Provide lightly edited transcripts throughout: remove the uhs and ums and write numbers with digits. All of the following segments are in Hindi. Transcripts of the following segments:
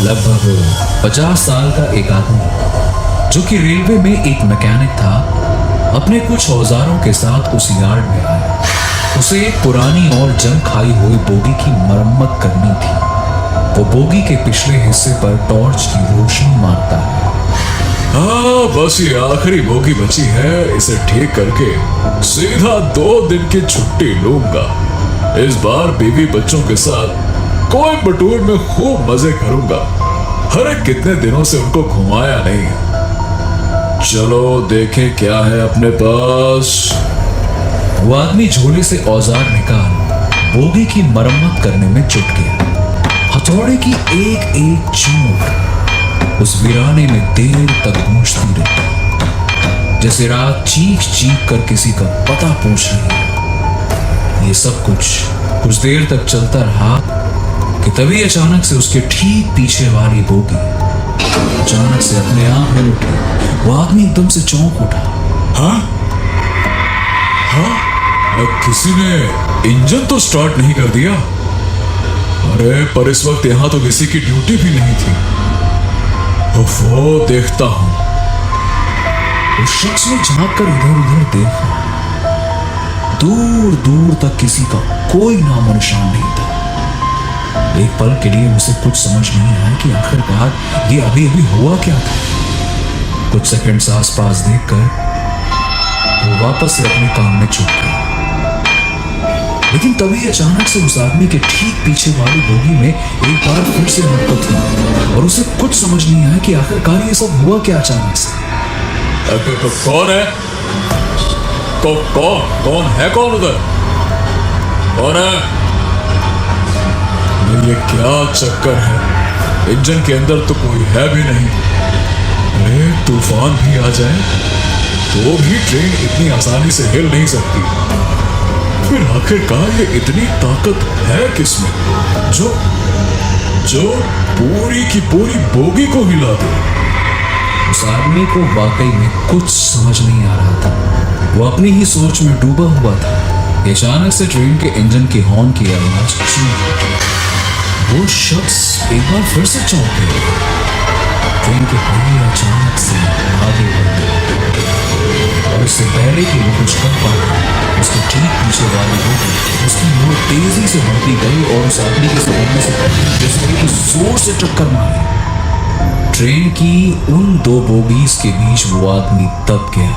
लगभग 50 साल का एक आदमी जो कि रेलवे में एक मैकेनिक था, अपने कुछ औजारों के साथ उस यार्ड में आया। उसे एक पुरानी और जंग खाई हुई बोगी की मरम्मत करनी थी। वो बोगी के पिछले हिस्से पर टॉर्च की रोशनी मारता है। हाँ, बस ये आखिरी बोगी बची है। इसे ठीक करके सीधा 2 दिन की छुट्टी लूंगा। इस बार बीवी बच्चों के साथ कोयम्बटूर में खूब मजे करूंगा। अरे कितने दिनों से उनको घुमाया नहीं। चलो देखें क्या है अपने पास। वो आदमी झोले से औजार निकाल बोगी की मरम्मत करने में जुट गया। हथौड़े की एक एक चोट उस वीराने में देर तक गूंजती रही, जैसे रात चीख चीख कर किसी का पता पूछ रही है। ये सब कुछ देर तक चलता रहा कि तभी अचानक से उसके ठीक पीछे वाली बोगी अचानक से अपने आप हिल उठी। वो आदमी एकदम से चौंक उठा। हाँ? किसी ने इंजन तो स्टार्ट नहीं कर दिया? अरे पर इस वक्त यहां तो किसी की ड्यूटी भी नहीं थी। वो देखता हूं। उस शख्स ने झांक कर इधर उधर देखा। दूर दूर तक किसी का कोई नामो निशान नहीं था। एक पल के लिए उसे कुछ समझ नहीं आया कि आखिरकार ये अभी अभी हुआ क्या था। कुछ सेकंड्स आसपास देखकर वो वापस से अपने काम में जुट गया। लेकिन तभी अचानक से उस आदमी के ठीक पीछे वाली बोगी में एक बार फिर से हरकत हुई और उसे कुछ समझ नहीं आया कि आखिरकार ये सब हुआ क्या अचानक से। कौन है? कौन है? कौन उधर? कौन है? ये क्या चक्कर है? इंजन के अंदर तो कोई है भी नहीं। अरे तूफान भी आ जाए तो भी ट्रेन इतनी आसानी से हिल नहीं सकती। फिर आखिरकार ये इतनी ताकत है किसमें जो पूरी की पूरी बोगी को हिला दे? उस आदमी को वाकई में कुछ समझ नहीं आ रहा था। वो अपनी ही सोच में डूबा हुआ था। अचानक से ट्रेन के इंजन के हॉर्न की आवाज सुनी। वो शख्स एक बार फिर से चौंक गया। ट्रेन के पहिए अचानक से आगे बढ़ गए और इससे पहले कि वो कुछ कर पाए, उसके ठीक पीछे वाली बोगी उसकी ओर तेजी से बढ़ती गई और उस आदमी के सामने से पहले जिसने की जोर से टक्कर मारी। ट्रेन की उन 2 बोगीज के बीच वो आदमी दब गया।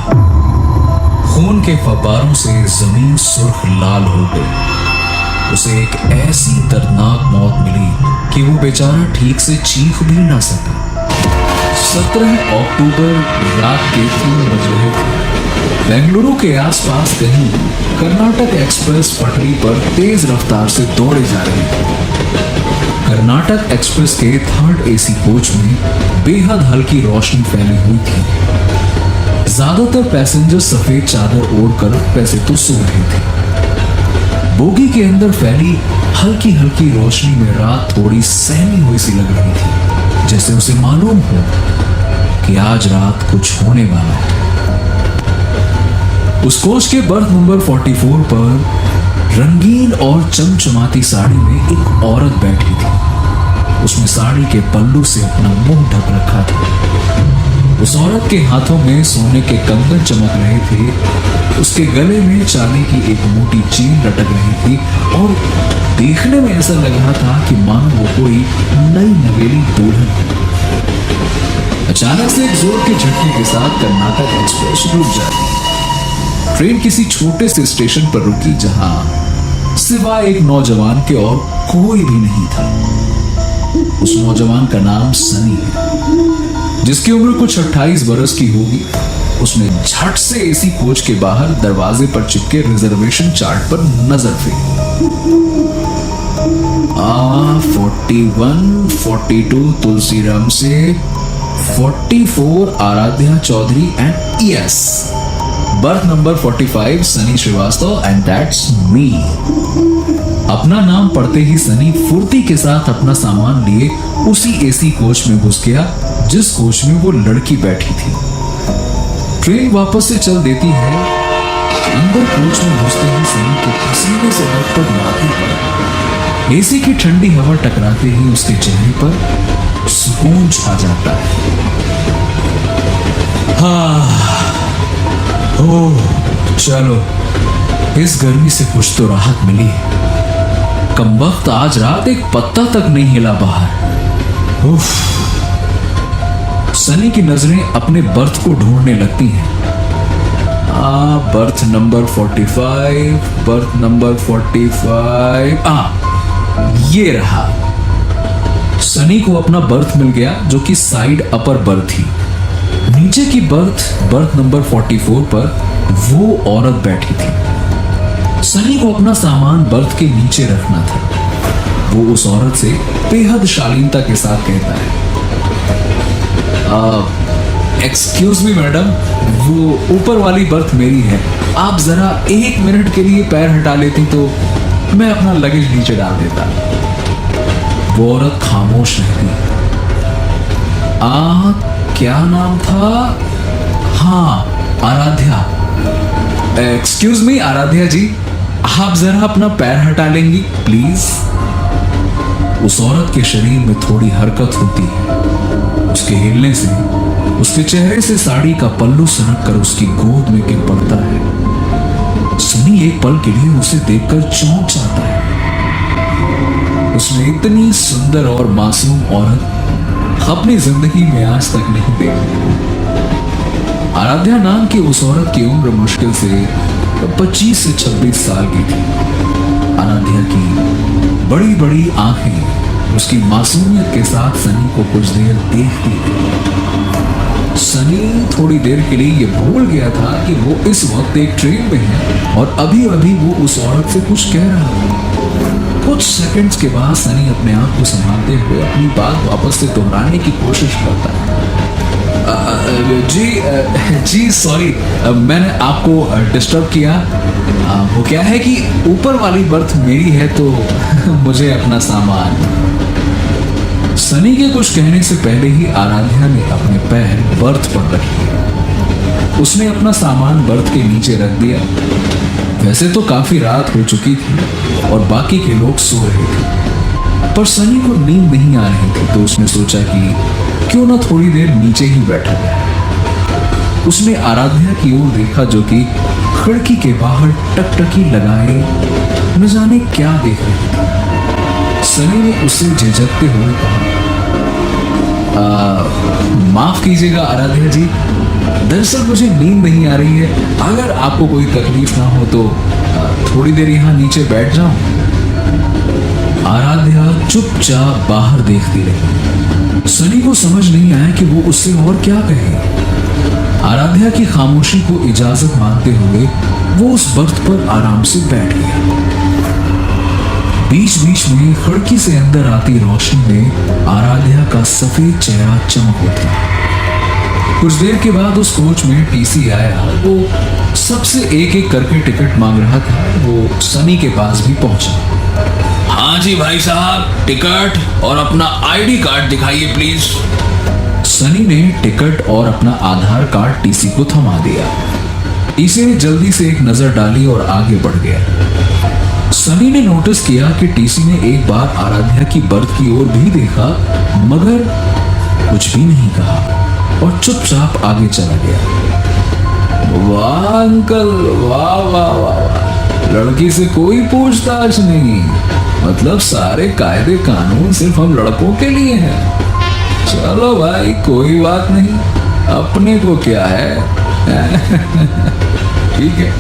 खून के फव्वारों से जमीन सुर्ख लाल हो गई। उसे एक ऐसी दर्दनाक मौत मिली कि वो बेचारा ठीक से चीख भी ना सका। 17 अक्टूबर रात के 3 बज रहे थे। बेंगलुरु के आसपास कहीं कर्नाटक एक्सप्रेस पटरी पर तेज रफ्तार से दौड़े जा रही थी। कर्नाटक एक्सप्रेस के 3rd AC कोच में बेहद हल्की रोशनी फैली हुई थी। ज्यादातर पैसेंजर सफेद चादर ओढ़कर पैसे तो सो रहे थे। बोगी के अंदर फैली हल्की हल्की रोशनी में रात थोड़ी सहमी हुई सी लग रही थी, जैसे उसे मालूम हो कि आज रात कुछ होने वाला है। उस कोच के बर्थ नंबर 44 पर रंगीन और चमचमाती साड़ी में एक औरत बैठी थी। उसने साड़ी के पल्लू से अपना मुंह ढक रखा था। उस औरत के हाथों में सोने के कंगन चमक रहे थे। उसके गले में चांदी की एक मोटी चेन लटक रही थी और देखने में ऐसा लग रहा था कि मानो वो कोई नई नवेली दुल्हन है। अचानक से एक जोर के झटके के साथ कर्नाटक एक्सप्रेस रुक जाती। ट्रेन किसी छोटे से स्टेशन पर रुकी जहां सिवाय एक नौजवान के और कोई भी नहीं था। उस नौजवान का नाम सनी है, जिसकी उम्र कुछ 28 बरस की होगी। उसने झट से एसी कोच के बाहर दरवाजे पर चिपके रिजर्वेशन चार्ट पर नजर फेरी। 41, 42 तुलसीराम से, 44 Aaradhya Chaudhary and yes birth number 45 Sunny Srivastava and that's me. अपना नाम पढ़ते ही सनी फुर्ती के साथ अपना सामान लिए उसी एसी कोच में घुस गया जिस कोच में वो लड़की बैठी थी। ट्रेन वापस से चल देती है। अंदर कोच में घुसते ही सनी के पसीने से लटपट माथे पर एसी की ठंडी हवा टकराते ही उसके चेहरे पर सुकून छा जाता है। ओह चलो, इस गर्मी से कुछ तो राहत मिली है। कमबख्त आज रात एक पत्ता तक नहीं हिला बाहर। उफ। सनी की नजरें अपने बर्थ को ढूंढने लगती हैं। Birth number 45, birth number 45। ये रहा। सनी को अपना बर्थ मिल गया, जो कि साइड अपर बर्थ थी। नीचे की बर्थ नंबर 44 पर वो औरत बैठी थी। सनी को अपना सामान बर्थ के नीचे रखना था। वो उस औरत से बेहद शालीनता के साथ कहता है, एक्सक्यूज मी मैडम, वो ऊपर वाली बर्थ मेरी है। आप जरा 1 मिनट के लिए पैर हटा लेती तो मैं अपना लगेज नीचे डाल देता। वो औरत खामोश रहती। क्या नाम था? हाँ, आराध्या। एक्सक्यूज मी आराध्या जी, आप जरा अपना पैर हटा लेंगी प्लीज। उस औरत के शरीर में थोड़ी हरकत होती है। उसके हिलने से उसके चेहरे से साड़ी का पल्लू सरक कर उसकी गोद में गिर पड़ता है। सनी एक पल के लिए उसे देखकर चौंक जाता है। उसने इतनी सुंदर और मासूम औरत अपनी जिंदगी में आज तक नहीं देखी। आराध्या नाम की उस औरत की उम्र मुश्किल से 25 से 26 साल की थी। आराध्या की बड़ी बड़ी आंखें उसकी मासूमियत के साथ सनी को कुछ देर देखती थी। सनी थोड़ी देर के लिए ये भूल गया था कि वो इस वक्त एक ट्रेन में है और अभी अभी वो उस औरत से कुछ कह रहा था। कुछ सेकंड्स के बाद सनी अपने आप को संभालते हुए अपनी बात वापस से दोहराने की कोशिश करता है। जी सॉरी, मैंने आपको डिस्टर्ब किया। वो क्या है कि ऊपर वाली बर्थ मेरी है तो मुझे अपना सामान। सनी के कुछ कहने से पहले ही आराध्या ने अपने पैर बर्थ पर रखे। उसने अपना सामान बर्थ के नीचे रख दिया। वैसे तो काफी रात हो चुकी थी और बाकी के लोग सो रहे थे, पर सनी को नींद नहीं आ रही थी, तो उसने सोचा कि क्यों ना थोड़ी देर नीचे ही बैठा जाए। उसने आराध्या की ओर देखा, जो कि खिड़की के बाहर टकटकी लगाए न जाने क्या देख रही थी। सनी ने उससे झिझकते हुए कहा, माफ कीजिएगा आराध्या जी, दरअसल मुझे नींद नहीं आ रही है। अगर आपको कोई तकलीफ ना हो तो थोड़ी देर यहाँ नीचे बैठ जाऊं। आराध्या चुपचाप बाहर देखती रही। सनी को समझ नहीं आया कि वो उससे और क्या कहे। आराध्या की खामोशी को इजाजत मानते हुए वो उस बर्थ पर आराम से बैठ गया। बीच बीच में खिड़की से अंदर आती रोशनी में आराध्या का सफेद चेहरा चमक उठा। कुछ देर के बाद उस कोच में टीसी आया। वो सबसे एक एक करके टिकट मांग रहा था। वो सनी के पास भी पहुंचा। हाँ जी भाई साहब, टिकट और अपना आईडी कार्ड दिखाइए प्लीज। सनी ने टिकट और अपना आधार कार्ड टीसी को थमा दिया। टीसी ने जल्दी से एक नजर डाली और आगे बढ़ गया। सनी ने नोटिस किया कि टीसी ने एक बार आराध्या की बर्थ की ओर भी देखा, मगर कुछ भी नहीं कहा और चुपचाप आगे चला गया। वाह अंकल, वाह वाह वाह, लड़की से कोई पूछताछ नहीं, मतलब सारे कायदे कानून सिर्फ हम लड़कों के लिए हैं। चलो भाई कोई बात नहीं, अपने को क्या है। ठीक है।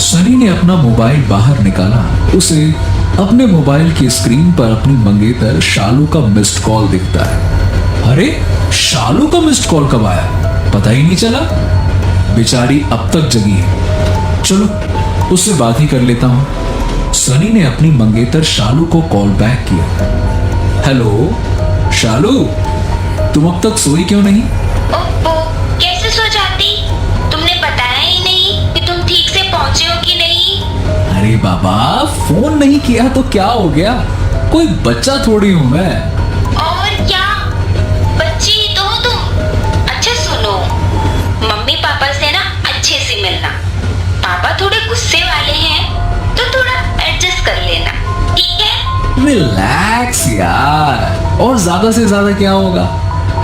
सनी ने अपना मोबाइल बाहर निकाला। उसे अपने मोबाइल की स्क्रीन पर अपनी मंगेतर शालू का मिस्ड कॉल दिखता है। अरे शालू का मिस्ड कॉल कब आया, पता ही नहीं चला। बेचारी अब तक जगी है, चलो उससे बात ही कर लेता हूं। सनी ने अपनी मंगेतर शालू को कॉल बैक किया। हेलो शालू, तुम अब तक सोई क्यों नहीं? ओप्पो, कैसे सो जाती? तुमने बताया ही नहीं कि तुम ठीक से पहुंचे हो कि नहीं। अरे बाबा, फोन नहीं किया तो क्या हो गया, कोई बच्चा थोड़ी हूं मैं। और क्या, बच्ची ही तो हो तुम। अच्छा सुनो, मम्मी पापा से ना अच्छे से मिलना। पापा थोड़े गुस्से वाले हैं तो थोड़ा एडजस्ट कर लेना, ठीक है? रिलैक्स यार, और ज्यादा से ज्यादा क्या होगा,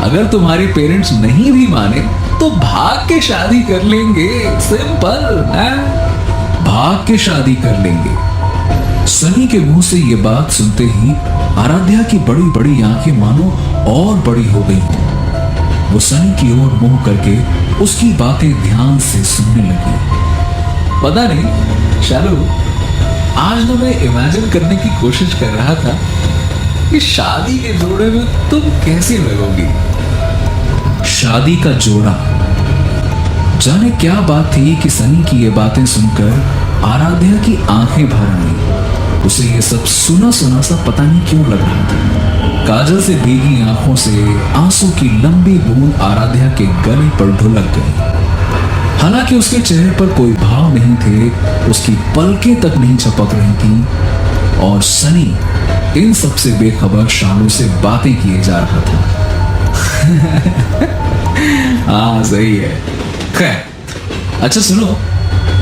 अगर तुम्हारे पेरेंट्स नहीं भी माने तो भाग के शादी कर लेंगे, सिंपल है, भाग के शादी कर लेंगे। सनी के मुंह से ये बात सुनते ही आराध्या की बड़ी बड़ी आंखें मानो और बड़ी हो गई। वो सनी की ओर मुंह करके उसकी बातें ध्यान से सुनने लगी। पता नहीं शालू, आज ना मैं इमेजिन करने की कोशिश कर रहा था कि शादी के जोड़े में तुम कैसी लगोगी। शादी का जोड़ा। जाने क्या बात थी कि सनी की ये बातें सुनकर आराध्या की आंखें भर आई। उसे ये सब सुना सुना सा पता नहीं क्यों लग रहा था। काजल से भीगी आंखों से आंसू की लंबी बूंद आराध्या के गले पर ढुलक गई। हालांकि उसके चेहरे पर कोई भाव नहीं थे, उसकी पलकें तक नहीं झपक रही थी और सनी इन सबसे बेखबर शालू से बातें किए जा रहा था। हाँ सही है। खैर, अच्छा सुनो,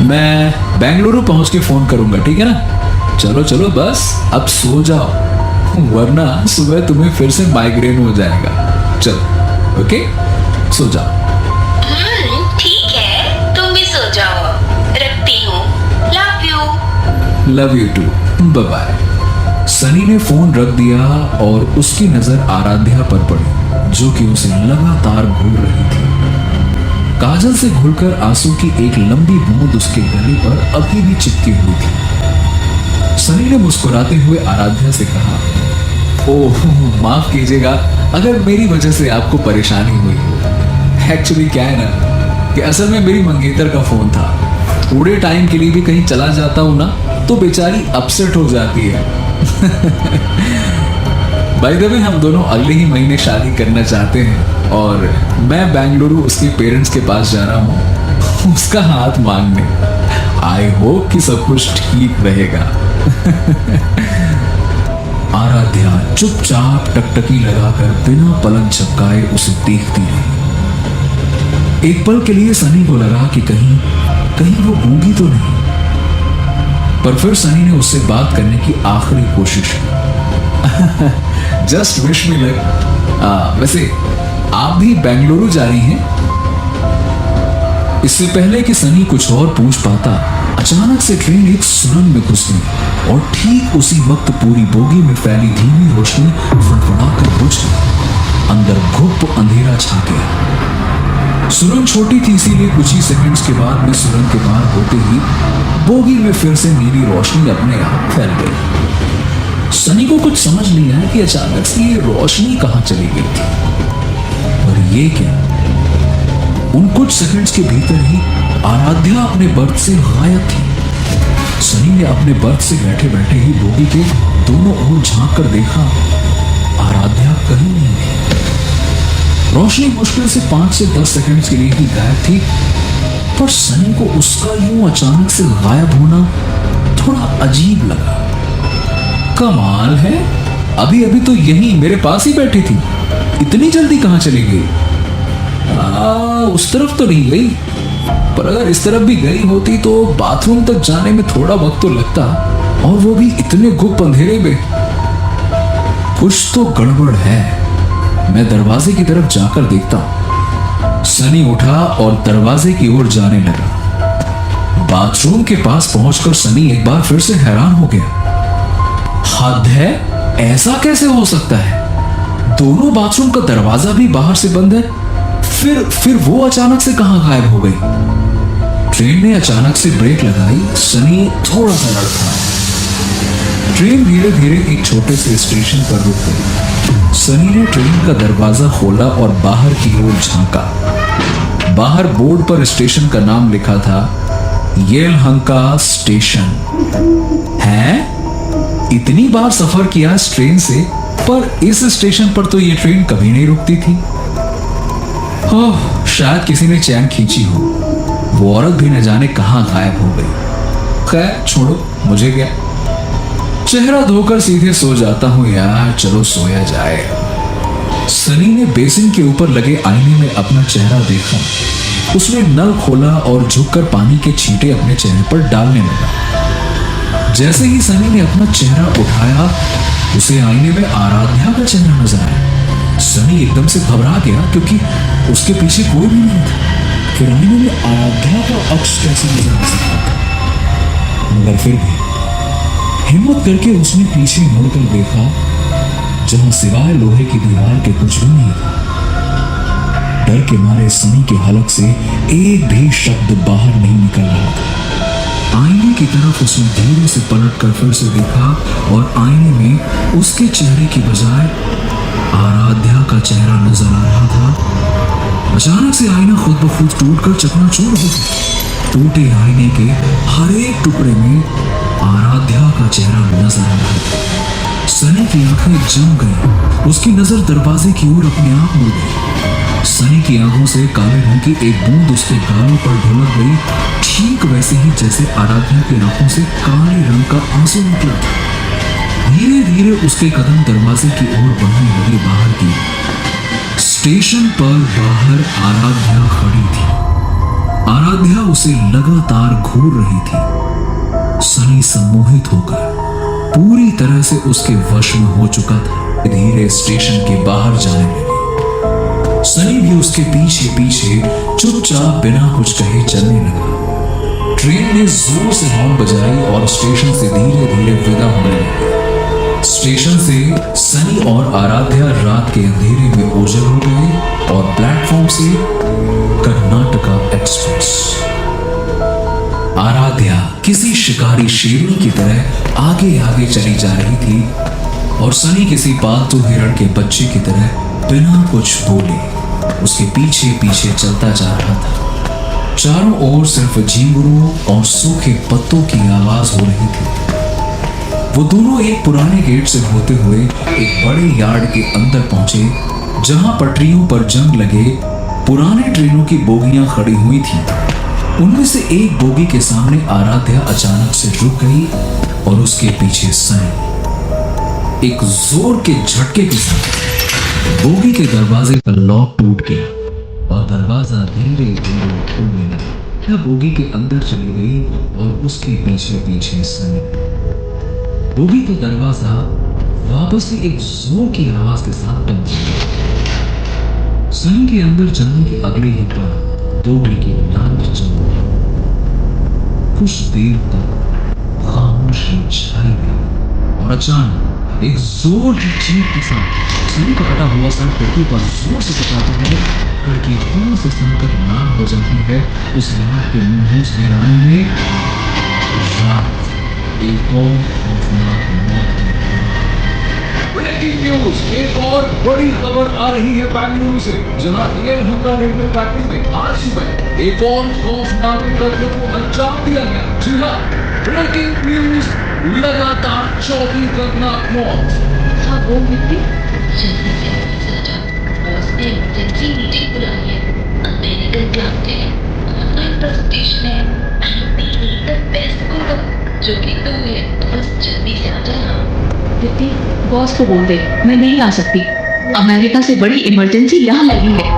मैं बेंगलुरु पहुंच के फोन करूंगा, ठीक है ना? चलो चलो बस अब सो जाओ, वरना सुबह तुम्हें फिर से माइग्रेन हो जाएगा। चलो ओके, सो जाओ। ठीक है, तुम भी सो जाओ। रखती हूँ। Love you. Love you too, bye bye. Sunny ने फोन रख दिया और उसकी नजर आराध्या पर पड़ी, जो कि उसे लगातार घूर रही थी। काजल से घुलकर आंसू की एक लंबी बूंद उसके गले पर अभी भी चिपकी हुई थी। सनी ने मुस्कुराते हुए आराध्या से कहा, ओह माफ कीजिएगा अगर मेरी वजह से आपको परेशानी हुई हो। एक्चुअली क्या है ना कि असल में मेरी मंगेतर का फोन था। थोड़े टाइम के लिए भी कहीं चला जाता हूं ना तो बेचारी अपसेट हो जाती है। बाय द वे, हम दोनों अगले ही महीने शादी करना चाहते हैं और मैं बेंगलुरु उसके पेरेंट्स के पास जा रहा हूँ उसका हाथ मांगने। आई होप कि सब कुछ ठीक रहेगा। आराध्या चुपचाप टकटकी लगाकर बिना पलक झपकाए उसे देखती रही। एक पल के लिए सनी को लगा कि कहीं कहीं वो गूंगी तो नहीं, पर फिर सनी ने उससे बात करने की आखिरी कोशिश की। Just wish me luck. वैसे आप भी बेंगलुरु जा रही हैं? इससे पहले कि सनी कुछ और पूछ पाता, अचानक से ट्रेन एक सुरंग में घुस गई और ठीक उसी वक्त पूरी बोगी में फैली धीमी रोशनी फड़फड़ाकर बुझ गई। अंदर घुप अंधेरा छा गया। सुरंग छोटी थी, इसीलिए कुछ ही सेकंड्स के बाद में सुरंग के पार होते ही बोगी में फिर से नीली रोशनी अपने आप फैल गई। सनी को कुछ समझ नहीं आया कि अचानक से ये रोशनी कहां चली गई थी। और ये क्या, उन कुछ सेकंड्स के भीतर ही आराध्या अपने बर्थ से गायब थी। सनी ने अपने बर्थ से बैठे बैठे ही बोगी के दोनों ओर झांक कर देखा, आराध्या कहीं नहीं थी। रोशनी मुश्किल से 5 से 10 सेकंड्स के लिए ही गायब थी, पर सनी को उसका यूं अचानक से गायब होना थोड़ा अजीब लगा। कमाल है, अभी अभी तो यहीं मेरे पास ही बैठी थी, इतनी जल्दी कहां चली गई? उस तरफ तो नहीं गई, पर अगर इस तरफ भी गई होती तो बाथरूम तक जाने में थोड़ा वक्त तो लगता, और वो भी इतने गुप्त अंधेरे में। कुछ तो गड़बड़ है, मैं दरवाजे की तरफ जाकर देखता हूं। सनी उठा और दरवाजे की ओर जाने लगा। बाथरूम के पास पहुंचकर सनी एक बार फिर से हैरान हो गया। हद है, ऐसा कैसे हो सकता है? दोनों बाथरूम का दरवाजा भी बाहर से बंद है, फिर वो अचानक से कहां गायब हो गई? ट्रेन ने अचानक से ब्रेक लगाई। सनी थोड़ा सा लड़खड़ाया। ट्रेन धीरे धीरे एक छोटे से स्टेशन पर रुक गई। सनी ने ट्रेन का दरवाजा खोला और बाहर की ओर झांका। बाहर बोर्ड पर स्टेशन का नाम लिखा था, येलहंका स्टेशन। है, इतनी बार सफर किया इस ट्रेन से, पर इस स्टेशन पर तो ये ट्रेन कभी नहीं रुकती थी। ओह, शायद किसी ने चैन खींची हो। वो औरत भी न जाने कहां गायब हो गई। खैर छोड़ो, मुझे क्या, चेहरा धोकर सीधे सो जाता हूं यार, चलो सोया जाए। सनी ने बेसिन के ऊपर लगे आईने में अपना चेहरा देखा। उसने नल खोला और झुककर पानी के छींटे अपने चेहरे पर डालने लगा। जैसे ही सनी ने अपना चेहरा उठाया, उसे आईने में आराध्या का चेहरा नजर आया। सनी एकदम से घबरा गया क्योंकि उसके पीछे कोई भी नहीं था। फिर आईने में आराध्या का अक्स कैसे नजर आ सकता था? मगर फिर भी हिम्मत करके उसने पीछे मुड़कर देखा, जहां सिवाय लोहे की दीवार के कुछ भी नहीं था। डर के मारे सनी के हलक से एक भी शब्द बाहर नहीं निकल रहा था। आईने की तरफ उसने धीरे से पलटकर फिर से देखा और आईने में उसके चेहरे की बजाय आराध्या का चेहरा नजर आ रहा था। अचानक से आईना खुद ब खुद टूटकर चकनाचूर हो गया। टूटे आईने के हर एक टुकड़े में आराध्या का चेहरा नजर आ रहा था। सनी की आंखें जम गई। उसकी नजर दरवाजे की ओर अपने आप मुड़ गई। सनी की आंखों से काले रंग की एक बूंद उसके गालों पर ढुलक गई, ठीक वैसे ही जैसे आराध्या की आंखों से काले रंग का आंसू निकला। धीरे धीरे उसके कदम दरवाजे की ओर बढ़ने लगे बाहर की। स्टेशन पर बाहर आराध्या खड़ी थी। आराध्या उसे लगातार घूर रही थी। सनी सम्मोहित होकर पूरी तरह से उसके वश में हो चुका था। धीरे स्टेशन के बाहर जाने लगे। सनी भी उसके पीछे पीछे चुपचाप बिना कुछ कहे चलने लगा। ट्रेन ने जोर से हॉर्न बजाई और स्टेशन से धीरे धीरे विदा होने लगी। स्टेशन से सनी और आराध्या रात के अंधेरे में ओझल हो गए और प्लेटफॉर्म से कर्नाटका एक्सप्रेस। आराध्या किसी शिकारी शेरनी की तरह आगे आगे चली जा रही थी और सनी किसी पालतू हिरण के बच्चे की तरह बिना कुछ बोले उसके पीछे पीछे चलता जा रहा था। चारों ओर सिर्फ झींगुरों और सूखे पत्तों की आवाज हो रही थी। वो दोनों एक पुराने गेट से होते हुए एक बड़े यार्ड के अंदर पहुंचे, जहां पटरियों पर जंग लगे पुराने ट्रेनों की बोगियां खड़ी हुई थी। उनमें से एक बोगी के सामने आराध्या अचानक से रुक गई और उसके पीछे सनी। एक जोर के झटके के साथ बोगी के दरवाजे का लॉक टूट गया और दरवाजा धीरे धीरे खुलने लगा। बोगी के अंदर चली गई और उसके पीछे पीछे सनी। बोगी का दरवाजा वापस से एक जोर की आवाज के साथ बंद हो गया। सनी के अंदर जाने के अगले ही पल बोगी की लाल चमक। कुछ देर तक खामोशी छाई गई और अचानक एक जोर की चीख के साथ सनी का कटा हुआ सर खिड़की पर जोर से टकराता है। खिड़की जोर से सनकर लाल हो जाती है। उस रात के मुंह से रानी में रात एक और खौफनाक मौत की खबर। ब्रेकिंग न्यूज, एक और बड़ी खबर आ रही है बेंगलुरु से, जहां एयर हमला रेलवे ट्रैकिंग में आज सुबह एक और खौफनाक कत्ल को अंजाम दिया गया। जी हाँ, ब्रेकिंग न्यूज, लगातार 24 खतरनाक मौत। हाँ, वो मिट्टी जल्दी से ऑफिस आ जा। बॉस ने इमरजेंसी मीटिंग बुलाई है। अमेरिकन क्लब के ऑनलाइन प्रेजेंटेशन है। We need the best coder, जो कि तू है। तो बस जल्दी से आ जाना। दीदी, बॉस को बोल दे मैं नहीं आ सकती। अमेरिका से बड़ी इमरजेंसी यहाँ लगी है।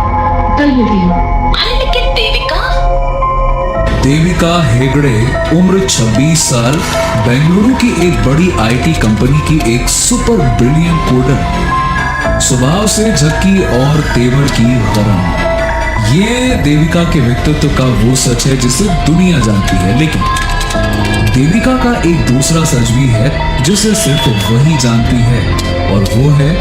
कल मिलती हूँ। अरे लेकिन देविका। देविका हेगड़े उम्र 26 साल, बेंगलुरु की एक बड़ी आईटी कंपनी की एक सुपर ब्रिलियंट कोडर। स्वभाव से झक्की और तेवर की गरम। ये देविका के व्यक्तित्व का वो सच है जिसे दुनिया जानती है, लेकिन देविका का एक दूसरा सच भी है जिसे सिर्फ वही जानती है, और वो है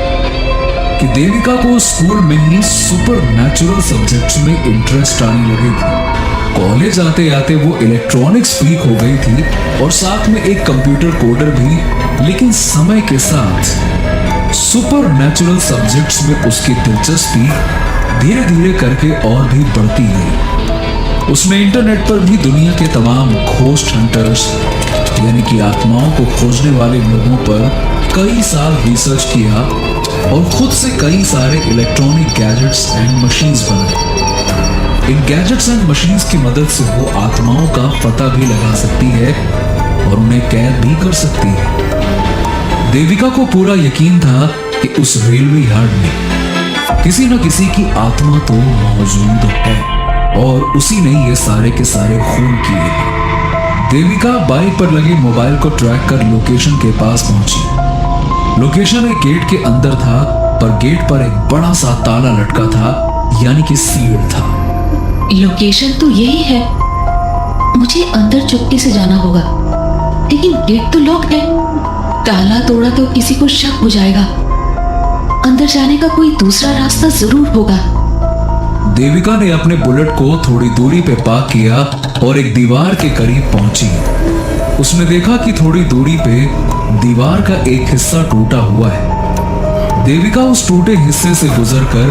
कि देविका को स्कूल में ही सुपर नेचुरल सब्जेक्ट्स में इंटरेस्ट आने लगे थे। कॉलेज आते आते वो इलेक्ट्रॉनिक्स फ्रीक हो गई थी और साथ में एक कंप्यूटर कोडर भी। लेकिन समय के साथ सुपर नेचुरल सब्जेक्ट्स में उसकी दिलचस्पी धीरे धीरे करके और भी बढ़ती गई। उसने इंटरनेट पर भी दुनिया के तमाम घोस्ट हंटर्स यानी कि आत्माओं को खोजने वाले लोगों पर कई साल रिसर्च किया और खुद से कई सारे इलेक्ट्रॉनिक गैजेट्स एंड मशीन्स बनाए। इन गैजेट्स एंड मशीन्स की मदद से वो आत्माओं का पता भी लगा सकती है और उन्हें कैद भी कर सकती है। देविका को पूरा यकीन था कि उस रेलवे यार्ड में किसी न किसी की आत्मा तो मौजूद है और उसी ने ये सारे के सारे खून किए। देविका बाइक पर लगे मोबाइल को ट्रैक कर लोकेशन के पास पहुंची। लोकेशन एक गेट के अंदर था, पर गेट पर एक बड़ा सा ताला लटका था, यानी कि सील था। लोकेशन तो यही है, मुझे अंदर चुपके से जाना होगा, लेकिन गेट तो लॉक है। ताला तोड़ा तो किसी को शक हो जाएगा। अंदर जाने का कोई दूसरा रास्ता जरूर होगा। देविका ने अपने बुलेट को थोड़ी दूरी पे पार्क किया और एक दीवार के करीब पहुंची। उसने देखा कि थोड़ी दूरी पे दीवार का एक हिस्सा टूटा हुआ है। देविका उस टूटे हिस्से से गुजरकर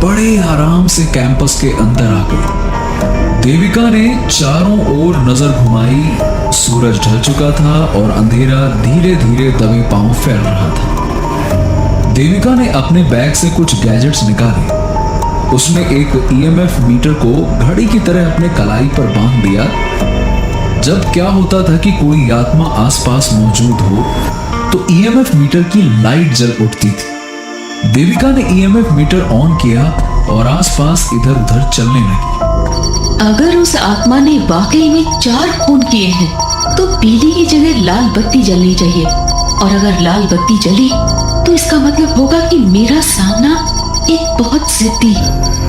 बड़े आराम से कैंपस के अंदर आ गई। देविका ने चारों ओर नजर घुमाई। सूरज ढल चुका था और अंधेरा धीरे धीरे दबे पांव फैल रहा था। देविका ने अपने बैग से कुछ गैजेट्स निकाले। उसने एक ईएमएफ मीटर को घड़ी की तरह अपने कलाई पर बांध दिया। जब क्या होता था कि कोई आत्मा आसपास मौजूद हो तो ईएमएफ मीटर की लाइट जल उठती थी। देविका ने ईएमएफ मीटर ऑन किया और आसपास इधर उधर चलने लगी। अगर उस आत्मा ने वाकई में 4 खून किए हैं तो पीली की जगह लाल बत्ती जलनी चाहिए, और अगर लाल बत्ती जली तो इसका मतलब होगा कि मेरा सामना एक बहुत जिद्दी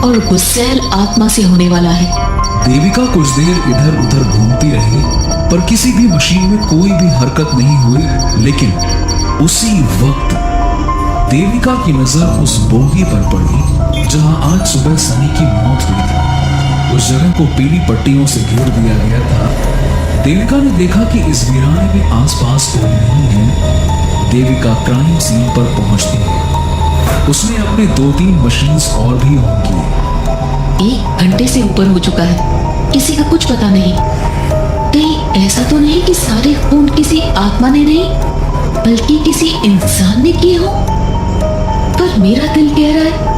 और गुस्सैल आत्मा से होने वाला है। देविका कुछ देर इधर उधर घूमती रही, पर किसी भी मशीन में कोई भी हरकत नहीं हुई। लेकिन उसी वक्त देविका की नजर उस बोगी पर पड़ी जहां आज सुबह सनी की मौत हुई थी। उस जगह को पीली पट्टियों से घेर दिया गया था। देविका ने देखा कि इस वीराने में आसपास कोई नहीं है। देविका क्राइम सीन पर पहुंचती है। उसने अपने 2-3 मशीन्स और भी ऑन किए। 1 घंटे से ऊपर हो चुका है, किसी का कुछ पता नहीं। कहीं ऐसा तो नहीं कि सारे खून किसी आत्मा ने नहीं, बल्कि किसी इंसान ने किए हो। पर मेरा दिल कह रहा है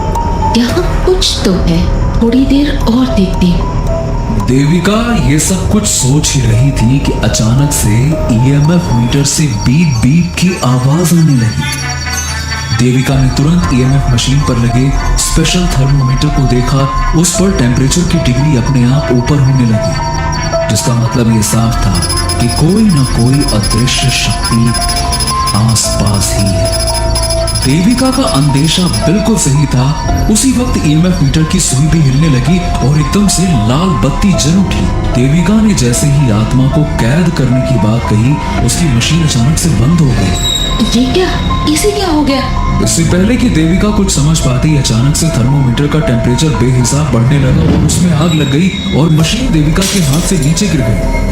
यहाँ कुछ तो है, थोड़ी देर और देखती हूँ। देविका ये सब कुछ सोच ही रही थी कि अचानक से ईएमएफ मीटर से बीप बीप की आवाज आने लगी। देविका ने तुरंत ईएमएफ मशीन पर लगे स्पेशल थर्मोमीटर को देखा। उस पर टेम्परेचर की डिग्री अपने आप ऊपर होने लगी, जिसका मतलब ये साफ था कि कोई ना कोई अदृश्य शक्ति आसपास ही है। देविका का अंदेशा बिल्कुल सही था। उसी वक्त ईएमएफ मीटर की सुई भी हिलने लगी और एकदम से लाल बत्ती जल उठी। देविका ने जैसे ही आत्मा को कैद करने की बात कही, उसकी मशीन अचानक से बंद हो गई। ये क्या, इसे क्या हो गया? इससे पहले कि देविका कुछ समझ पाती, अचानक से थर्मोमीटर का टेम्परेचर बेहिसाब बढ़ने लगा और उसमें आग लग गई और मशीन देविका के हाथ से नीचे गिर गई।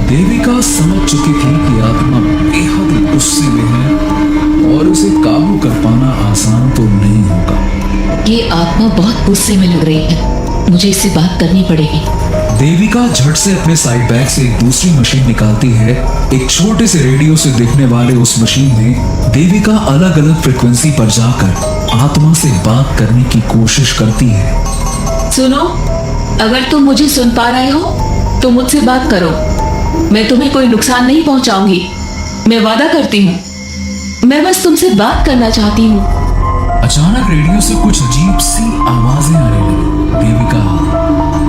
देविका समझ चुकी थी कि आत्मा बेहद गुस्से में है और उसे काबू कर पाना आसान तो नहीं होगा। ये आत्मा बहुत गुस्से में लग रही है, मुझे इससे बात करनी पड़ेगी। देविका झट से अपने साइड बैग से एक दूसरी मशीन निकालती है। एक छोटे से रेडियो से दिखने वाले उस मशीन में देविका अलग अलग फ्रिक्वेंसी पर जाकर आत्मा से बात करने की कोशिश करती है। सुनो, अगर तुम मुझे सुन पा रहे हो तो मुझसे बात करो। मैं तुम्हें कोई नुकसान नहीं पहुंचाऊंगी, मैं वादा करती हूँ। मैं बस तुमसे बात करना चाहती हूँ। अचानक रेडियो से कुछ अजीब सी आवाजें आने लगी। देविका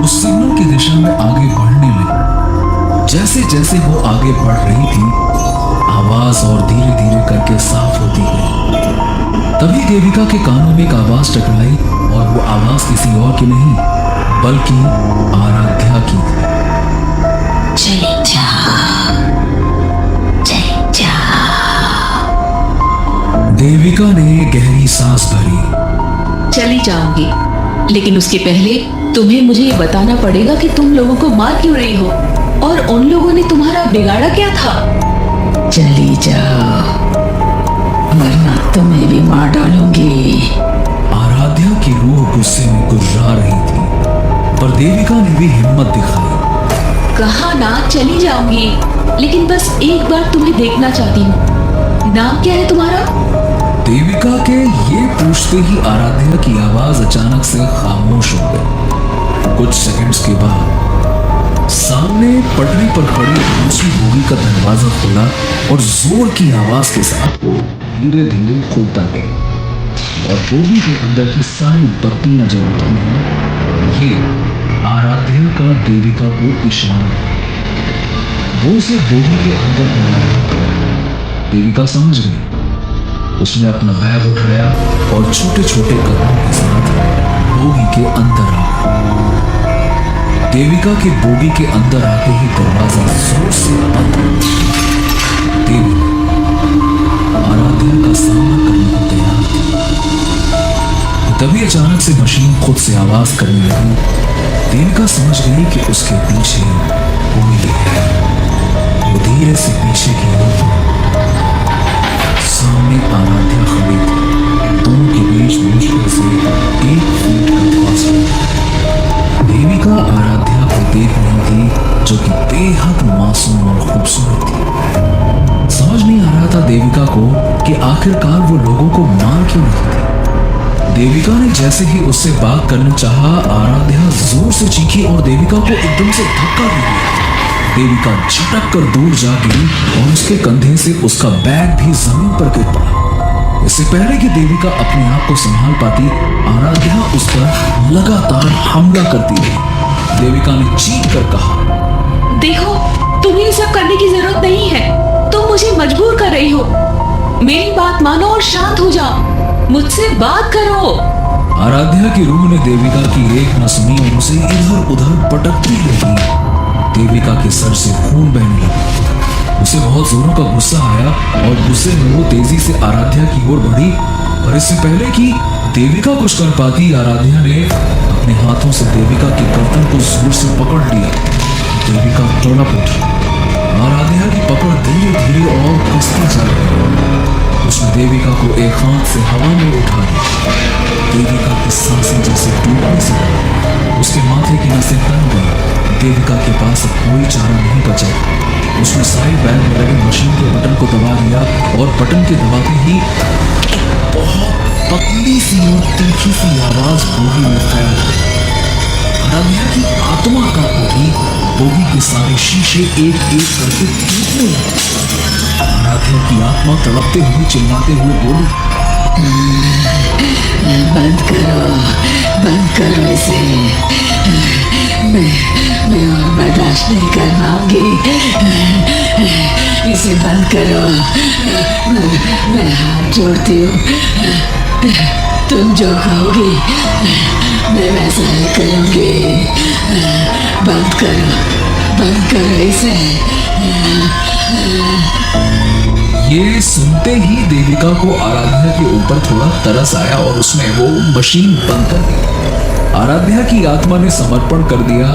उस सिग्नल की दिशा में आगे बढ़ने लगी। जैसे जैसे वो आगे बढ़ रही थी, आवाज और धीरे धीरे करके साफ होती गई। तभी देविका के कानों में एक आवाज टकराई और वो आवाज किसी और की नहीं बल्कि आराध्या की थी। चले जाओ, चले जाओ। देविका ने गहरी सांस भरी। चली जाऊंगी, लेकिन उसके पहले तुम्हें मुझे ये बताना पड़ेगा कि तुम लोगों को मार क्यों रही हो और उन लोगों ने तुम्हारा बिगाड़ा क्या था। चली जाओ, वरना तुम्हें भी मार डालूंगी। आराध्या की रूह गुस्से में गुर्रा रही थी, पर देविका ने भी हिम्मत दिखाई। कहा ना चली जाऊंगी, लेकिन बस एक बार तुम्हें देखना चाहती हूँ। नाम क्या है तुम्हारा? देविका के ये पूछते ही आराध्या की आवाज अचानक से खामोश हो गई। कुछ सेकंड्स के बाद सामने पटरी पर खड़ी दूसरी बोगी का दरवाजा खुला और जोर की आवाज के साथ धीरे धीरे खुलता गया और बोगी के अंदर की सारी बत्तियां जल उठी। ये आराध्या का देविका को इशारा है। वो उसे बोगी के अंदर बुला रहा था। देविका समझ गई उसने अपना बैग उठाया और छोटे छोटे कदमों के साथ बोगी के अंदर आ गया। देविका के बोगी के अंदर आते ही दरवाजा जोर से बंद हुआ। देविका आराध्या का सामना करने को तैयार थी। तभी अचानक से मशीन खुद से आवाज करने लगी। देविका समझ गई कि उसके पीछे कोई है। वो धीरे से पीछे की ओर सामने आराध्या खड़ी थी। दोनों के बीच मुश्किल से 1 फीट का फासला। देविका आराध्या को देख रही थी जो कि बेहद मासूम और खूबसूरत थी। समझ नहीं आ रहा था देविका को कि आखिरकार वो लोगों को मार क्यों रही थी। देविका ने जैसे ही उससे बात करना चाहा, आराध्या जोर से चीखी और देविका को एकदम से धक्का दे दिया। देविका झटक कर दूर जा गिरी और उसके कंधे से उसका बैग भी जमीन पर गिर पड़ा। इससे पहले कि देविका अपने आप को संभाल पाती, आराध्या उस पर लगातार हमला करती रही। देविका ने चीख कर कहा, देखो, तुम्हें ये सब करने की जरूरत नहीं है। तुम मुझे मजबूर कर रही हो। मेरी बात मानो और शांत हो जाओ। मुझसे बात करो। आराध्या की रूह ने देविका की एक न सुनी और उसे इधर उधर पटकती रही। देविका के सर से खून बहने लगा। उसे बहुत जोरों का गुस्सा आया और गुस्से में वो तेजी से आराध्या की ओर बढ़ी। और इससे पहले कि देविका कुछ कर पाती, आराध्या ने अपने हाथों से देविका की गर्दन को जोर से पकड़ लिया। देविका तड़प उठी। आराध्या की पकड़ धीरे धीरे और कसती जा रही। उसने देविका को एक हाथ से हवा में उठा दिया। देविका की सांसें जैसे टूटने से लगी। उसके माथे की नसें तन गई। देविका के पास अब कोई चारा नहीं बचा। उसने साइड बैग में लगे मशीन के बटन को दबा दिया और बटन के दबाते ही बहुत पतली सी और तीखी सी आवाज बोगी में फैल गई। आराध्या की आत्मा का उठी। बोगी के सारे शीशे एक एक करके टूटने लगे। आराध्या की आत्मा तड़पते हुए चिल्लाते हुए बोली, बंद करो इसे। मैं और बर्दाश्त नहीं कर पाऊंगी। इसे बंद करो। मैं हाथ जोड़ती हूँ। तुम जो कहोगी मैं वैसा ही करूँगी। बंद करो इसे। ये सुनते ही देविका को आराध्या के ऊपर थोड़ा तरस आया और उसने वो मशीन बंद कर दी। आराध्या की आत्मा ने समर्पण कर दिया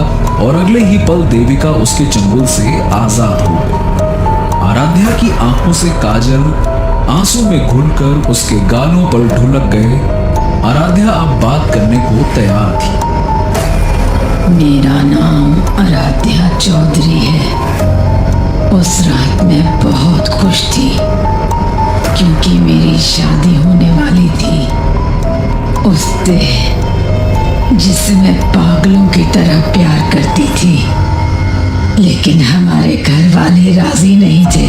और अगले ही पल देविका उसके चंगुल से आजाद हो गई। आराध्या की आंखों से काजल आंसू में घुलकर उसके गालों पर ढुलक गए। आराध्या अब बात करने को तैयार थी। मेरा नाम आराध्या चौधरी है। उस रात मैं बहुत खुश थी क्योंकि मेरी शादी होने वाली थी उससे, जिससे मैं पागलों की तरह प्यार करती थी। लेकिन हमारे घर वाले राजी नहीं थे।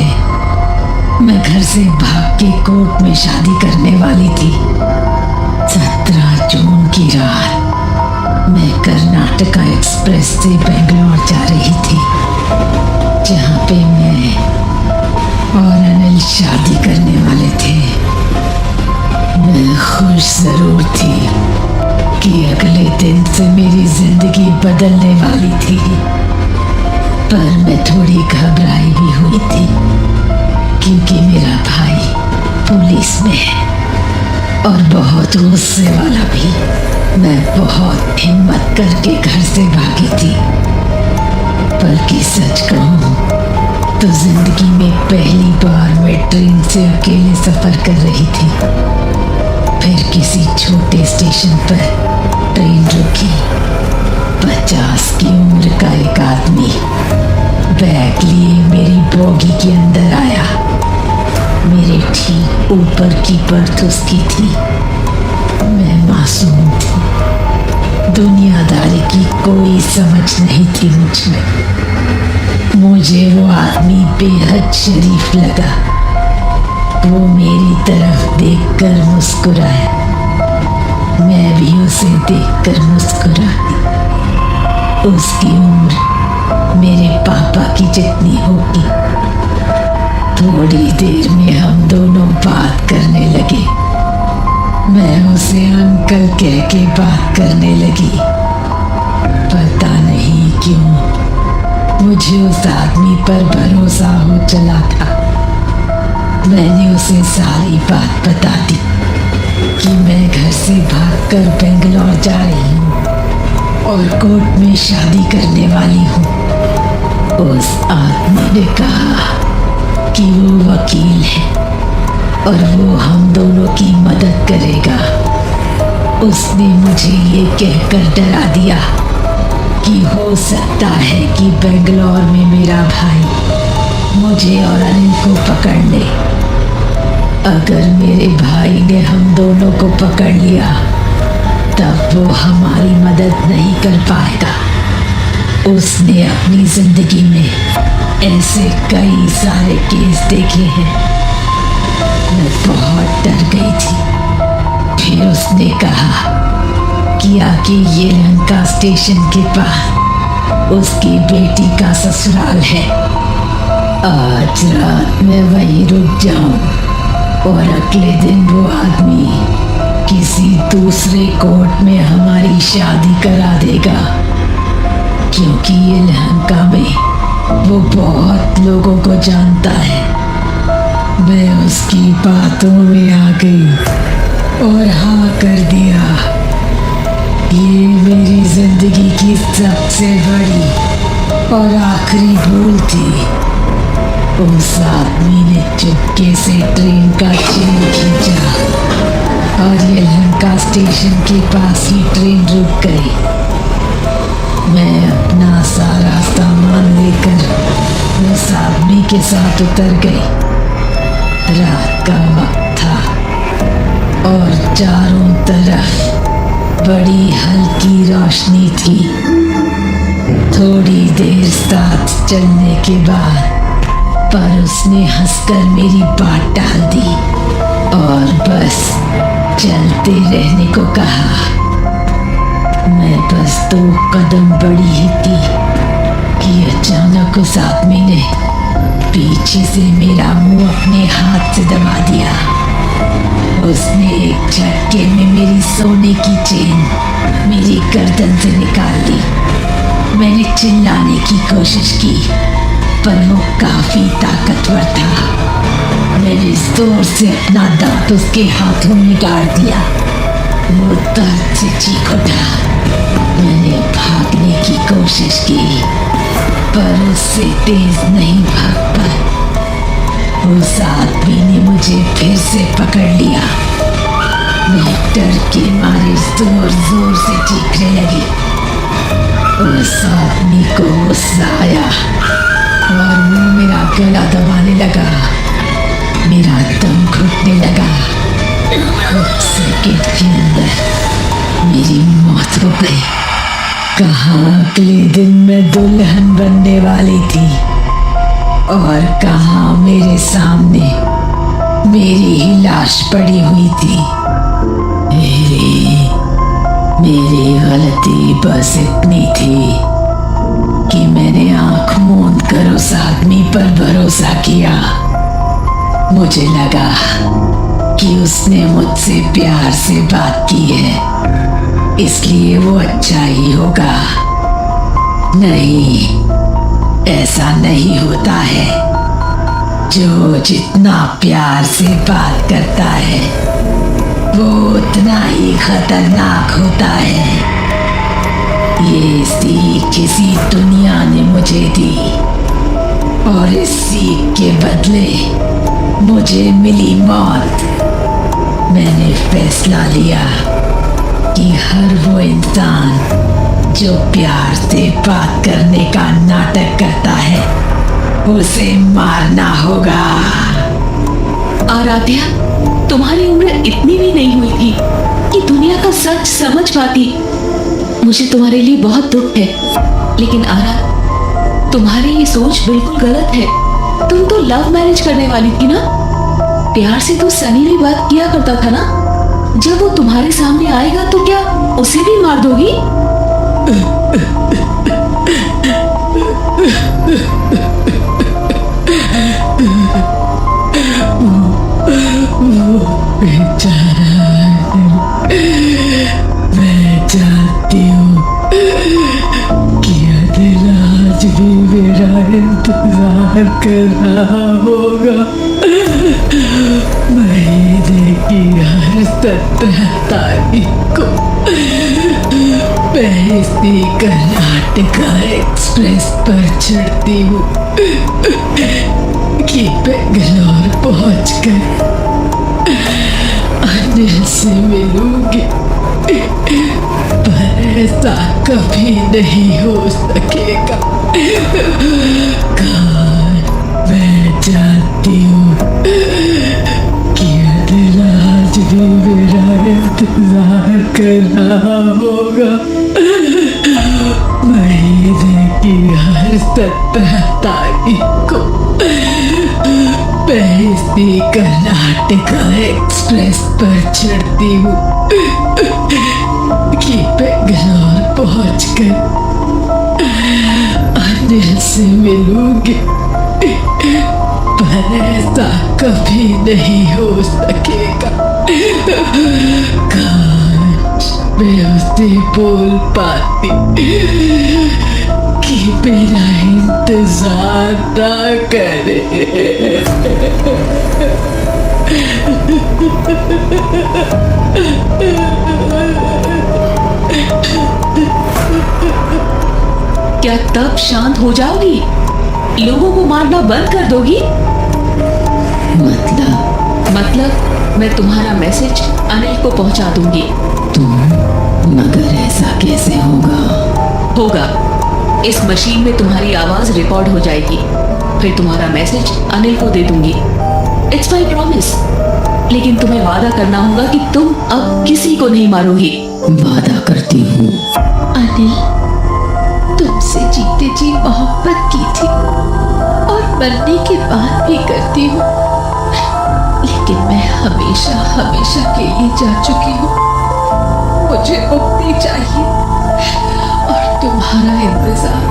मैं घर से भाग के कोर्ट में शादी करने वाली थी। 17 जून की रात मैं कर्नाटका एक्सप्रेस से बेंगलोर जा रही थी, जहाँ पे मैं और अनिल शादी करने वाले थे। मैं खुश जरूर थी कि अगले दिन से मेरी जिंदगी बदलने वाली थी, पर मैं थोड़ी घबराई भी हुई थी क्योंकि मेरा भाई पुलिस में है और बहुत गुस्से वाला भी। मैं बहुत हिम्मत करके घर से भागी थी, बल्कि सच कहूँ तो जिंदगी में पहली बार मैं ट्रेन से अकेले सफर कर रही थी। फिर किसी छोटे स्टेशन पर ट्रेन रुकी। 50 की उम्र का एक आदमी बैग लिए मेरी बोगी के अंदर आया। मेरे ठीक ऊपर की बर्थ उसकी थी। मैं मासूम थी। दुनियादारी की कोई समझ नहीं थी मुझ में। मुझे वो आदमी बेहद शरीफ लगा। वो मेरी तरफ देखकर मुस्कुराया। मैं भी उसे देखकर मुस्कुराई। उसकी उम्र मेरे पापा की जितनी होगी। थोड़ी देर में हम दोनों बात करने लगे। मैं उसे अंकल कह के बात करने लगी। पता नहीं क्यों मुझे उस आदमी पर भरोसा हो चला था। मैंने उसे सारी बात बता दी कि मैं घर से भागकर बेंगलोर जा रही हूँ और कोर्ट में शादी करने वाली हूँ। उस आदमी ने कहा कि वो वकील है और वो हम दोनों की मदद करेगा। उसने मुझे ये कहकर डरा दिया कि हो सकता है कि बेंगलोर में मेरा भाई मुझे और अनिल को पकड़ ले। अगर मेरे भाई ने हम दोनों को पकड़ लिया तब वो हमारी मदद नहीं कर पाएगा। उसने अपनी जिंदगी में ऐसे कई सारे केस देखे हैं। मैं बहुत डर गई थी। फिर उसने कहा कि आके ये लंका स्टेशन के पास उसकी बेटी का ससुराल है। आज रात में वहीं रुक जाऊं और अगले दिन वो आदमी किसी दूसरे कोर्ट में हमारी शादी करा देगा, क्योंकि ये लंका में वो बहुत लोगों को जानता है। मैं उसकी बातों में आ गई और हाँ कर दिया। ये मेरी जिंदगी की सबसे बड़ी और आखिरी भूल थी। उस आदमी ने चुपके से ट्रेन का चेन खींचा और ये लंका स्टेशन के पास ही ट्रेन रुक गई। मैं अपना सारा सामान लेकर उस आदमी के साथ उतर गई। रात का वक्त था और चारों तरफ बड़ी हल्की रोशनी थी। थोड़ी देर साथ चलने के बाद पर उसने हंसकर मेरी बात टाल दी और बस चलते रहने को कहा। मैं बस 2 कदम बढ़ी ही थी कि अचानक उस आदमी ने पीछे से मेरा मुंह अपने हाथ से दबा दिया। उसने एक झटके में मेरी सोने की चेन मेरी गर्दन से निकाल ली। मैंने चिल्लाने की कोशिश की पर वो काफी ताकतवर था। मैंने जोर से अपना दांत उसके हाथों में गाड़ दिया। वो दर्द से चीख उठा। मैंने भागने की कोशिश की पर उससे तेज नहीं भाग पाई। उस आदमी ने मुझे फिर से पकड़ लिया। मैं डर के मारे जोर जोर से चीखने लगी। उस आदमी को गुस्सा आया और वो मेरा गला दबाने लगा। मेरा दम घुटने लगा। कुछ सेकंड के अंदर मेरी मौत हो गई। कहाँ अगले दिन मैं दुल्हन बनने वाली थी और कहाँ मेरे सामने मेरी ही लाश पड़ी हुई थी। मेरी गलती बस इतनी थी कि मैंने आंख मूंद कर उस आदमी पर भरोसा किया। मुझे लगा कि उसने मुझसे प्यार से बात की है, इसलिए वो अच्छा ही होगा। नहीं, ऐसा नहीं होता है। जो जितना प्यार से बात करता है वो उतना ही खतरनाक होता है। ये सीख किसी दुनिया ने मुझे दी और इस सीख के बदले मुझे मिली मौत। मैंने फैसला लिया कि हर वो इंसान जो प्यार से बात करने का नाटक करता है उसे मारना होगा। आराध्या, तुम्हारी उम्र इतनी भी नहीं हुई थी कि दुनिया का सच समझ पाती। मुझे तुम्हारे लिए बहुत दुख है, लेकिन आरा, तुम्हारी ये सोच बिल्कुल गलत है। तुम तो लव मैरिज करने वाली थी ना। प्यार से तो सनी भी बात किया करता था ना। जब वो तुम्हारे सामने आएगा तो क्या उसे भी मार दोगी? चाहती हूँ कि अनिल आज भी मेरा इंतजार कर रहा होगा। महीने की हर 17 तारीख को मैं इसी कर्नाटका एक्सप्रेस पर चढ़ती हूँ कि बेंगलोर पहुंचकर अनिल से मिलूंगी। पर ऐसा कभी नहीं हो सकेगा। मैं जानती हूँ कि अनिल आज भी मेरा इंतजार कर रहा होगा। महीने की हर 17 तारीख को मैं इसी कर्नाटका एक्सप्रेस पर चढ़ती हूँ कि बेंगलोर पहुंचकर अनिल से मिलूंगी। पर ऐसा कभी नहीं हो सकेगा। काश मैं उसे बोल पाती कि मेरा इंतजार ना करे। क्या तब शांत हो जाओगी? लोगों को मारना बंद कर दोगी? मतलब मैं तुम्हारा मैसेज अनिल को पहुंचा दूंगी। मगर ऐसा कैसे होगा। इस मशीन में तुम्हारी आवाज रिकॉर्ड हो जाएगी, फिर तुम्हारा मैसेज अनिल को दे दूंगी। It's my promise. लेकिन तुम्हें वादा करना होगा कि तुम अब किसी को नहीं मारोगी। वादा करती हूँ। अनिल, तुमसे जीते जी मोहब्बत की थी और मरने के बाद भी करती हूँ। लेकिन मैं हमेशा हमेशा के लिए जा चुकी हूँ। मुझे मुक्ति चाहिए और तुम्हारा इंतजार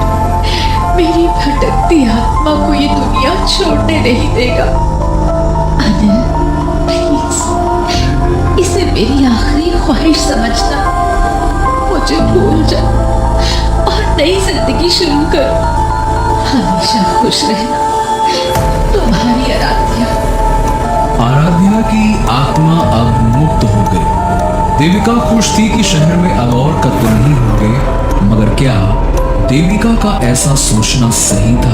मेरी भटकती आत्मा को ये दुनिया छोड़ने नहीं देगा। अनिल, प्लीज इसे मेरी आखिरी ख्वाहिश समझना। मुझे भूल जा और नई जिंदगी शुरू करो। हमेशा खुश रहना। तुम्हारी आराध्या। आराध्या की आत्मा अब मुक्त हो गई। देविका खुश थी कि शहर में अब और कत्ल नहीं होंगे, मगर क्या देविका का ऐसा सोचना सही था?